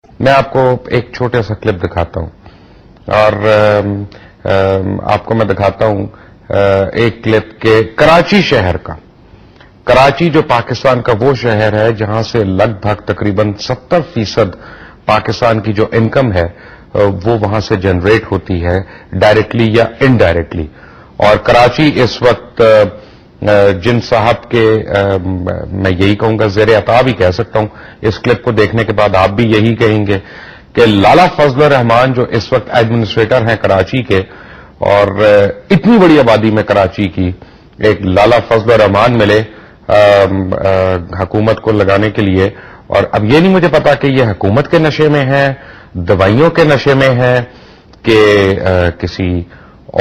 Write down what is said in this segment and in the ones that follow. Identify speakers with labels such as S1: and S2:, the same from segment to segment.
S1: میں آپ کو ایک چھوٹا سا کلپ دکھاتا ہوں اور آپ کو میں دکھاتا ہوں ایک کلپ کے کراچی شہر کا. کراچی جو پاکستان کا وہ شہر ہے جہاں سے لگ بھگ تقریباً 70% پاکستان کی جو انکم ہے وہ وہاں سے جنریٹ ہوتی ہے ڈائریکٹلی یا انڈائریکٹلی. اور کراچی اس وقت جن صاحب کے میں یہی کہوں گا زیر عطا بھی کہہ سکتا ہوں، اس کلپ کو دیکھنے کے بعد آپ بھی یہی کہیں گے کہ لالا فضل الرحمان جو اس وقت ایڈمنسٹریٹر ہیں کراچی کے، اور اتنی بڑی آبادی میں کراچی کی ایک لالا فضل الرحمان ملے حکومت کو لگانے کے لیے. اور اب یہ نہیں مجھے پتا کہ یہ حکومت کے نشے میں ہے، دوائیوں کے نشے میں ہے، کہ کسی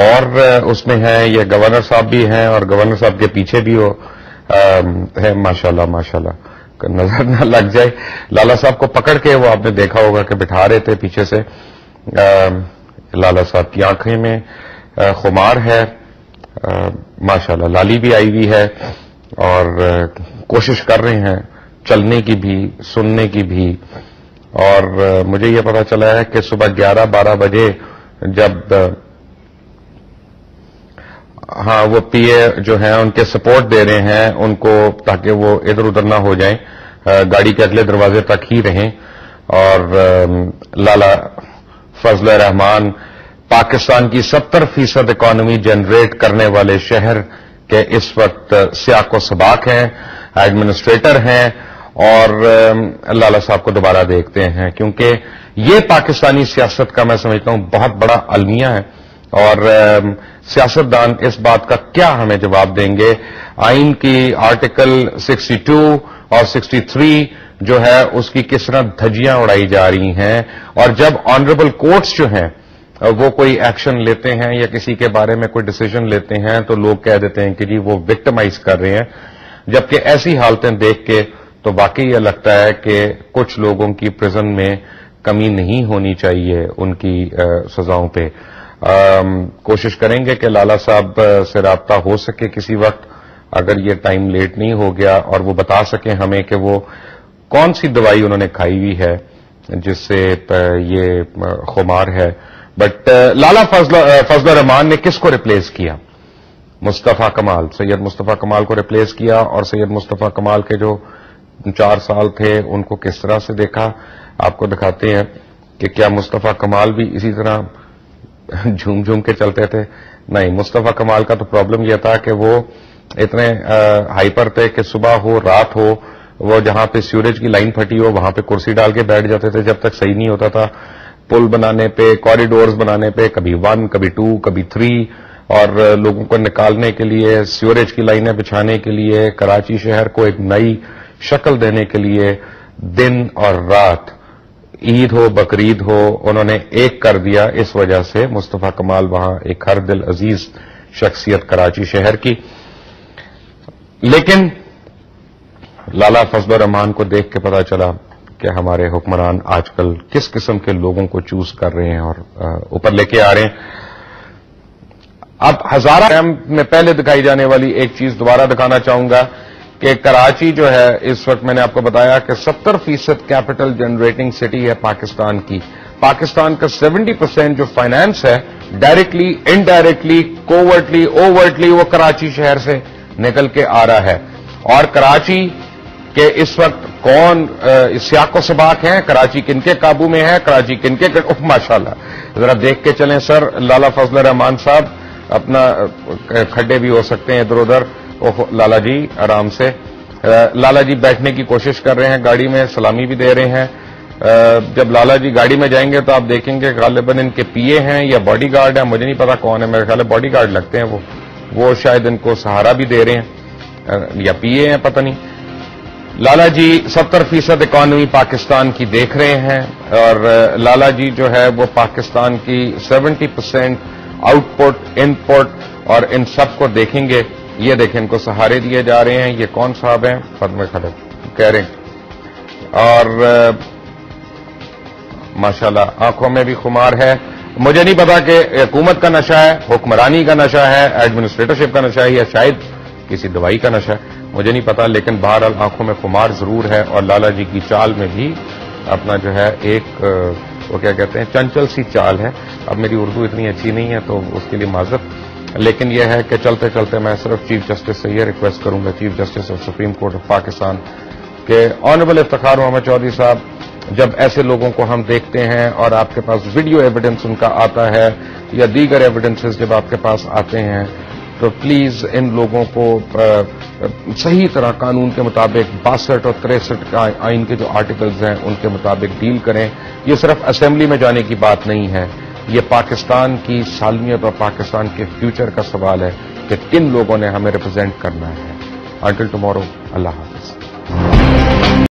S1: اور اس میں ہے، یا گورنر صاحب بھی ہیں اور گورنر صاحب کے پیچھے بھی ہو ہے. ماشاءاللہ ماشاءاللہ نظر نہ لگ جائے. لالا صاحب کو پکڑ کے وہ آپ نے دیکھا ہوگا کہ بٹھا رہے تھے پیچھے سے. لالا صاحب کی آنکھیں میں خمار ہے. ماشاءاللہ لالی بھی آئی ہوئی ہے اور کوشش کر رہے ہیں چلنے کی بھی، سننے کی بھی. اور مجھے یہ پتا چلا ہے کہ صبح 11-12 بجے جب وہ پی اے جو ہیں ان کے سپورٹ دے رہے ہیں ان کو تاکہ وہ ادھر ادھر نہ ہو جائیں، گاڑی کے اگلے دروازے تک ہی رہیں. اور لالا فضل الرحمان پاکستان کی 70% اکانومی جنریٹ کرنے والے شہر کے اس وقت سیاق و سباق ہیں، ایڈمنسٹریٹر ہیں. اور لالا صاحب کو دوبارہ دیکھتے ہیں کیونکہ یہ پاکستانی سیاست کا میں سمجھتا ہوں بہت بڑا المیہ ہے. اور سیاستدان اس بات کا کیا ہمیں جواب دیں گے؟ آئین کی آرٹیکل 62 اور 63 جو ہے اس کی کس طرح دھجیاں اڑائی جا رہی ہیں. اور جب آنریبل کورٹس جو ہیں وہ کوئی ایکشن لیتے ہیں یا کسی کے بارے میں کوئی ڈیسیژن لیتے ہیں تو لوگ کہہ دیتے ہیں کہ جی وہ وکٹمائز کر رہے ہیں. جبکہ ایسی حالتیں دیکھ کے تو واقعی یہ لگتا ہے کہ کچھ لوگوں کی پرزن میں کمی نہیں ہونی چاہیے ان کی سزاؤں پہ. کوشش کریں گے کہ لالا صاحب سے رابطہ ہو سکے کسی وقت اگر یہ ٹائم لیٹ نہیں ہو گیا، اور وہ بتا سکیں ہمیں کہ وہ کون سی دوائی انہوں نے کھائی ہوئی ہے جس سے یہ خمار ہے. بٹ لالا فضل الرحمان نے کس کو ریپلیس کیا؟ مصطفیٰ کمال، سید مصطفیٰ کمال کو ریپلیس کیا. اور سید مصطفیٰ کمال کے جو 4 سال تھے ان کو کس طرح سے دیکھا آپ کو دکھاتے ہیں کہ کیا مصطفیٰ کمال بھی اسی طرح جھوم جھوم کے چلتے تھے؟ نہیں، مصطفیٰ کمال کا تو پرابلم یہ تھا کہ وہ اتنے ہائپر تھے کہ صبح ہو رات ہو وہ جہاں پہ سیوریج کی لائن پھٹی ہو وہاں پہ کرسی ڈال کے بیٹھ جاتے تھے جب تک صحیح نہیں ہوتا تھا. پل بنانے پہ، کوریڈورز بنانے پہ، کبھی 1 کبھی 2 کبھی 3، اور لوگوں کو نکالنے کے لیے، سیوریج کی لائنیں بچھانے کے لیے، کراچی شہر کو ایک نئی شکل دینے کے لیے دن اور رات، عید ہو بقرعید ہو، انہوں نے ایک کر دیا. اس وجہ سے مصطفیٰ کمال وہاں ایک ہر دل عزیز شخصیت کراچی شہر کی. لیکن لالا فضل الرحمان کو دیکھ کے پتا چلا کہ ہمارے حکمران آج کل کس قسم کے لوگوں کو چوز کر رہے ہیں اور اوپر لے کے آ رہے ہیں. اب ہزارہ میں پہلے دکھائی جانے والی ایک چیز دوبارہ دکھانا چاہوں گا کہ کراچی جو ہے اس وقت میں نے آپ کو بتایا کہ 70% کیپٹل جنریٹنگ سٹی ہے پاکستان کی. پاکستان کا 70% جو فائنانس ہے ڈائریکٹلی، انڈائریکٹلی، کوورٹلی، اوورٹلی وہ کراچی شہر سے نکل کے آ رہا ہے. اور کراچی کے اس وقت کون سیاق و سباق ہیں، کراچی کن کے قابو میں ہے، کراچی کن کے ماشاءاللہ ذرا دیکھ کے چلیں سر. لالا فضل الرحمان صاحب اپنا کھڈے بھی ہو سکتے ہیں ادھر ادھر. لالا جی آرام سے، لالا جی بیٹھنے کی کوشش کر رہے ہیں گاڑی میں، سلامی بھی دے رہے ہیں. جب لالا جی گاڑی میں جائیں گے تو آپ دیکھیں گے غالباً ان کے پی اے ہیں یا باڈی گارڈ ہیں، مجھے نہیں پتا کون ہے، میرے خیال ہے باڈی گارڈ لگتے ہیں وہ شاید ان کو سہارا بھی دے رہے ہیں یا پی اے ہیں، پتہ نہیں. لالا جی 70% اکانومی پاکستان کی دیکھ رہے ہیں، اور لالا جی جو ہے وہ پاکستان کی 70% آؤٹ پٹ، ان پٹ اور ان سب کو دیکھیں گے. یہ دیکھیں ان کو سہارے دیے جا رہے ہیں. یہ کون صاحب ہیں؟ پدم کھڑے کہہ رہے ہیں. اور ماشاءاللہ آنکھوں میں بھی خمار ہے. مجھے نہیں پتا کہ حکومت کا نشہ ہے، حکمرانی کا نشہ ہے، ایڈمنسٹریٹرشپ کا نشہ ہے، یا شاید کسی دوائی کا نشہ ہے، مجھے نہیں پتا. لیکن بہرحال آنکھوں میں خمار ضرور ہے. اور لالا جی کی چال میں بھی اپنا جو ہے ایک وہ کیا کہتے ہیں چنچل سی چال ہے. اب میری اردو اتنی اچھی نہیں ہے تو اس کے لیے معذرت، لیکن یہ ہے کہ چلتے چلتے میں صرف چیف جسٹس سے یہ ریکویسٹ کروں گا، chief justice of supreme court of Pakistan, کہ آنریبل افتخار محمد چودھری صاحب، جب ایسے لوگوں کو ہم دیکھتے ہیں اور آپ کے پاس ویڈیو ایویڈنس ان کا آتا ہے یا دیگر ایویڈنسز جب آپ کے پاس آتے ہیں، تو پلیز ان لوگوں کو صحیح طرح قانون کے مطابق 62 اور 63 کا آئین کے جو آرٹیکلز ہیں ان کے مطابق ڈیل کریں. یہ صرف اسمبلی میں جانے کی بات نہیں ہے، یہ پاکستان کی سالمیت اور پاکستان کے فیوچر کا سوال ہے کہ کن لوگوں نے ہمیں ریپرزینٹ کرنا ہے. انٹل ٹمارو، اللہ حافظ.